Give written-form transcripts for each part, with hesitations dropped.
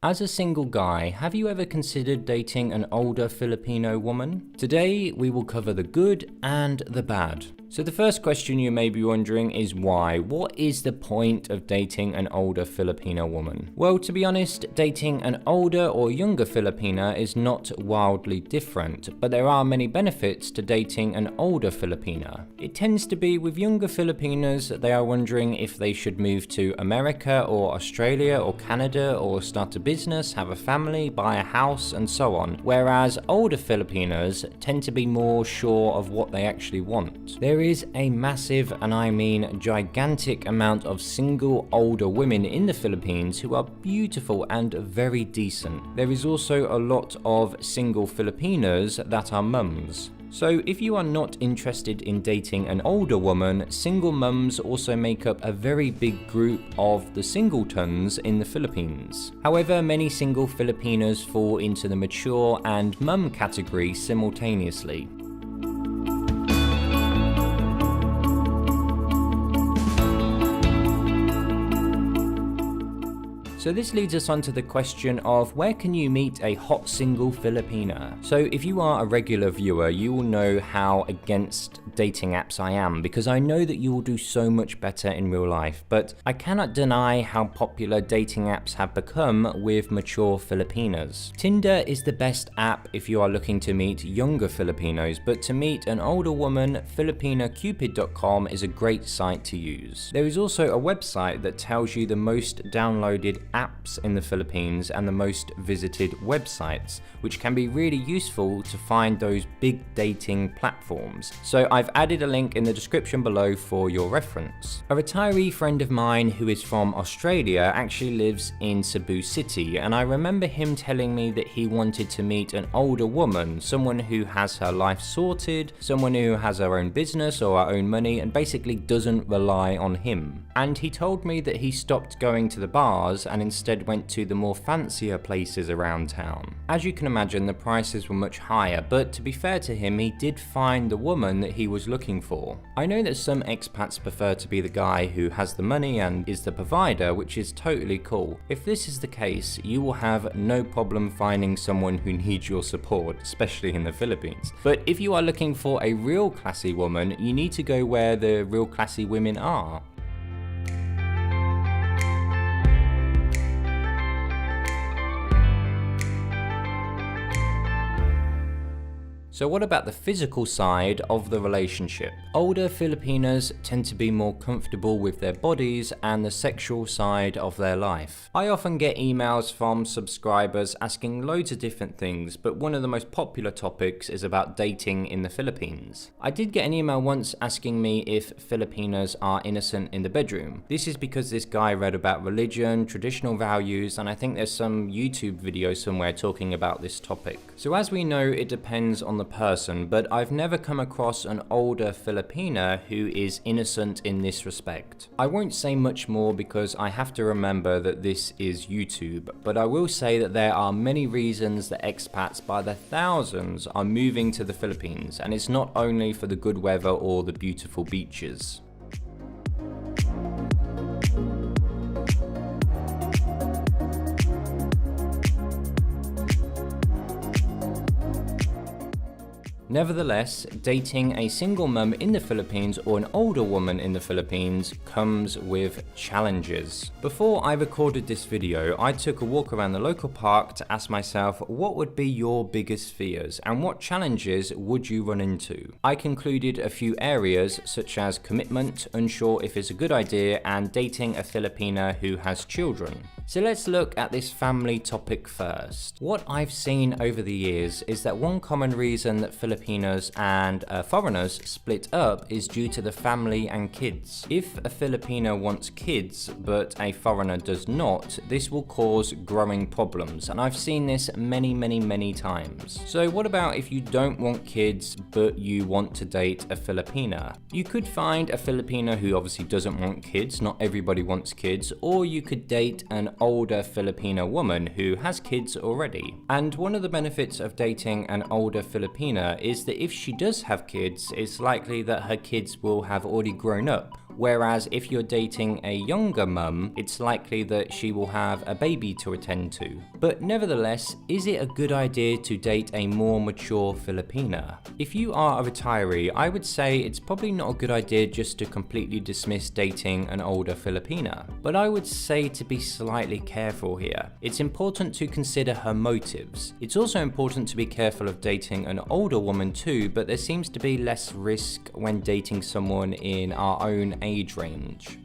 As a single guy, have you ever considered dating an older Filipino woman? Today, we will cover the good and the bad. So the first question you may be wondering is why? What is the point of dating an older Filipino woman? Well, to be honest, dating an older or younger Filipina is not wildly different, but there are many benefits to dating an older Filipina. It tends to be with younger Filipinas that they are wondering if they should move to America or Australia or Canada or start a business, have a family, buy a house, and so on. Whereas older Filipinas tend to be more sure of what they actually want. There is a massive, and I mean gigantic, amount of single older women in the Philippines who are beautiful and very decent. There is also a lot of single Filipinas that are mums. So if you are not interested in dating an older woman, single mums also make up a very big group of the singletons in the Philippines. However, many single Filipinas fall into the mature and mum category simultaneously. So this leads us on to the question of where can you meet a hot single Filipina? So if you are a regular viewer, you will know how against dating apps I am, because I know that you will do so much better in real life, but I cannot deny how popular dating apps have become with mature Filipinas. Tinder is the best app if you are looking to meet younger Filipinos, but to meet an older woman, FilipinaCupid.com is a great site to use. There is also a website that tells you the most downloaded apps in the Philippines and the most visited websites, which can be really useful to find those big dating platforms. So I've added a link in the description below for your reference. A retiree friend of mine who is from Australia actually lives in Cebu City, and I remember him telling me that he wanted to meet an older woman, someone who has her life sorted, someone who has her own business or her own money and basically doesn't rely on him. And he told me that he stopped going to the bars and instead went to the more fancier places around town. As you can imagine, the prices were much higher, but to be fair to him, he did find the woman that he was looking for. I know that some expats prefer to be the guy who has the money and is the provider, which is totally cool. If this is the case, you will have no problem finding someone who needs your support, especially in the Philippines. But if you are looking for a real classy woman, you need to go where the real classy women are. So what about the physical side of the relationship? Older Filipinas tend to be more comfortable with their bodies and the sexual side of their life. I often get emails from subscribers asking loads of different things, but one of the most popular topics is about dating in the Philippines. I did get an email once asking me if Filipinas are innocent in the bedroom. This is because this guy read about religion, traditional values, and I think there's some YouTube video somewhere talking about this topic. So as we know, it depends on the person, but I've never come across an older Filipina who is innocent in this respect. I won't say much more because I have to remember that this is YouTube, but I will say that there are many reasons that expats by the thousands are moving to the Philippines, and it's not only for the good weather or the beautiful beaches. Nevertheless, dating a single mum in the Philippines or an older woman in the Philippines comes with challenges. Before I recorded this video, I took a walk around the local park to ask myself what would be your biggest fears and what challenges would you run into. I concluded a few areas such as commitment, unsure if it's a good idea, and dating a Filipina who has children. So let's look at this family topic first. What I've seen over the years is that one common reason that Filipinos and foreigners split up is due to the family and kids. If a Filipino wants kids but a foreigner does not, this will cause growing problems, and I've seen this many times. So what about if you don't want kids but you want to date a Filipina? You could find a Filipina who obviously doesn't want kids, not everybody wants kids, or you could date an older Filipina woman who has kids already. And one of the benefits of dating an older Filipina is that if she does have kids, it's likely that her kids will have already grown up, whereas if you're dating a younger mum, it's likely that she will have a baby to attend to. But nevertheless, is it a good idea to date a more mature Filipina? If you are a retiree, I would say it's probably not a good idea just to completely dismiss dating an older Filipina, but I would say to be slightly careful here. It's important to consider her motives. It's also important to be careful of dating an older woman too, but there seems to be less risk when dating someone in our own age range.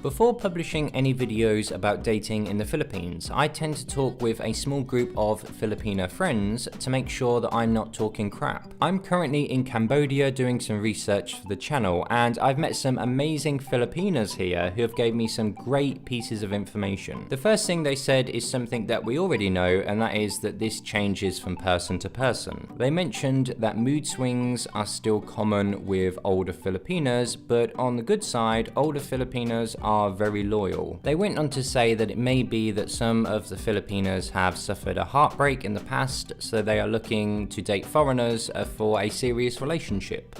Before publishing any videos about dating in the Philippines, I tend to talk with a small group of Filipina friends to make sure that I'm not talking crap. I'm currently in Cambodia doing some research for the channel, and I've met some amazing Filipinas here who have gave me some great pieces of information. The first thing they said is something that we already know, and that is that this changes from person to person. They mentioned that mood swings are still common with older Filipinas, but on the good side, older Filipinas are very loyal. They went on to say that it may be that some of the Filipinas have suffered a heartbreak in the past, so they are looking to date foreigners for a serious relationship.